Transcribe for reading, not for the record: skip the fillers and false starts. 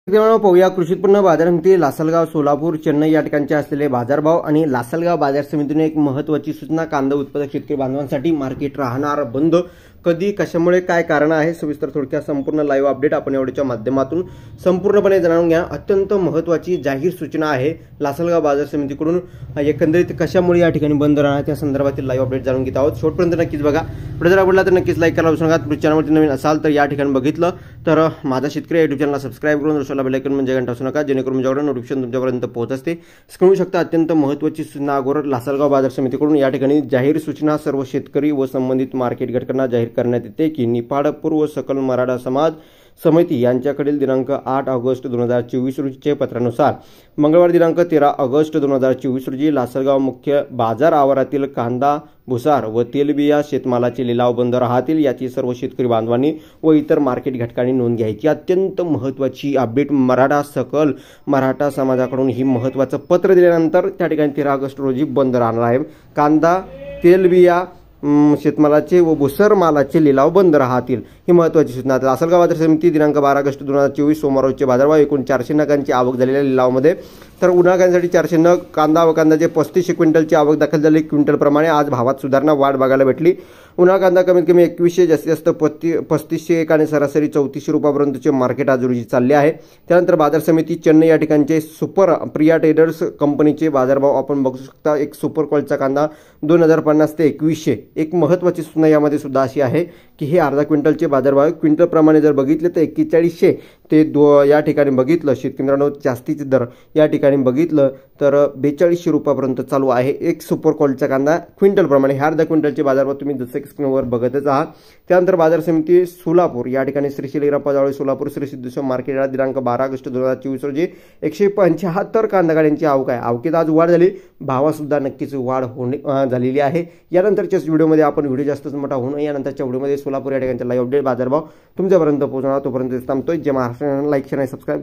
मित्रांनो, पाहूया कृषी उत्पन्न बाजार समिती लासलगाव, सोलापूर, चेन्नई या ठिकाणचे असलेले बाजारभाव आणि लासलगाव बाजार समितीने एक महत्त्वाची सूचना. कांदा उत्पादक शेतकरी बांधवांसाठी मार्केट राहणार बंद. कधी, कशामुळे, काय कारण आहे, सविस्तर थोडक्यात संपूर्ण लाईव्ह अपडेट आपण एवढ्याच्या माध्यमातून संपूर्णपणे जाणून घ्या. अत्यंत महत्त्वाची जाहीर सूचना आहे लासलगाव बाजार समितीकडून. एकंदरीत कशामुळे या ठिकाणी बंद राहणार त्या संदर्भातील लाईव्ह अपडेट जाणून घेत आहोत. शेवटपर्यंत नक्कीच बघा. व्हिडिओ जर आवडला तर नक्कीच लाईक करायला विसरू नका. चॅनलवरती नवीन असाल तर या ठिकाणी बघितलं तर माझा शेतकरी युट्यूब चॅनलला सबस्क्राईब करून दुसऱ्याला बेल आयकॉन म्हणजे घंटा असू नका, जेणेकरून माझ्याकडे नोटिफिकेशन तुमच्यापर्यंत पोहोचत असते. स्क्रीनवर शकता अत्यंत महत्त्वाची सूचना अगोदर लासलगाव बाजार समितीकडून या ठिकाणी जाहीर सूचना सर्व शेतकरी व संबंधित मार्केट घटकांना जाहीर करण्यात येते की निफाड पूर्व सकल मराठा समाज समिती यांच्याकडील दिनांक 8 ऑगस्ट 2024 रोजीचे पत्रानुसार मंगळवार दिनांक 13 ऑगस्ट 2024 रोजी लासलगाव मुख्य बाजार आवारातील कांदा, भुसार व तेलबिया शेतमालाचे लिलाव बंद राहतील. याची सर्व शेतकरी बांधवांनी व इतर मार्केट घटकांनी नोंद घ्यायची. अत्यंत महत्त्वाची अपडेट मराठा सकल मराठा समाजाकडून ही महत्त्वाचं पत्र दिल्यानंतर त्या ठिकाणी 13 ऑगस्ट रोजी बंद राहणार आहे. कांदा, तेलबिया शेतमालाचे व भुसर मालाचे लिलाव बंद राहतील. ही महत्त्वाची सूचना. लासलगाव बाजार समिती दिनांक 12 ऑगस्ट 2024 सोमवार रोजचे बाजारभाव. एकूण 400 नगांची आवक झालेल्या लिलावामध्ये तर उन्हाळ्यासाठी 400 नग कांदा व कांद्याचे 3500 क्विंटलची आवक दाखल झाली. क्विंटल प्रमाणे आज भावात सुधारणा वाढ बघायला भेटली. उन्हाळा कांदा कमीत कमी 2100, जास्तीत जास्त 3501 आणि सरासरी 3400 रुपयापर्यंतचे मार्केट आज रोजी चालले आहे. त्यानंतर बाजार समिती चेन्नई या ठिकाणचे सुपर प्रिया ट्रेडर्स कंपनीचे बाजारभाव आपण बघू शकता. एक सुपर क्वालिटीचा कांदा 2050 ते 2100. एक महत्त्वाची सूचना यामध्ये सुद्धा अशी आहे की हे अर्धा क्विंटलचे बाजारभाव क्विंटल प्रमाणे जर बघितले तर 4100 ते या ठिकाणी बघितलं शेतकरी मित्रांनो त्याचे दर या ठिकाणी बघितलं तर 4200 रुपयापर्यंत चालू आहे. एक सुपर क्वालिटीचा कांदा क्विंटल प्रमाणे. हे अर्धा क्विंटलचे बाजारभाव तुम्ही जसे स्क्रीनवर बघतच आहात. त्यानंतर बाजार समिती सोलापूर या ठिकाणी श्री शिलीराप्पा जावळे सोलापूर श्री सिद्धेश्वर मार्केटला दिनांक 12 ऑगस्ट 2024 रोजी 175 कांदा गाड्यांची आवक आहे. आवकेत आज वाढ झाली. भावात सुद्धा नक्कीच वाढ झालेली आहे. यानंतरच्याच व्हिडिओमध्ये आपण व्हिडिओ जास्तच मोठा होऊन यानंतरच्या व्हिडिओमध्ये सोलापूर या ठिकाणचा लाईव्ह अपडेट बाजारभाव तुमच्यापर्यंत पोहोचणार. तोपर्यंत थांबतोय. जय महाराष्ट्र. लाईक, शेअर आणि सबस्क्राईब.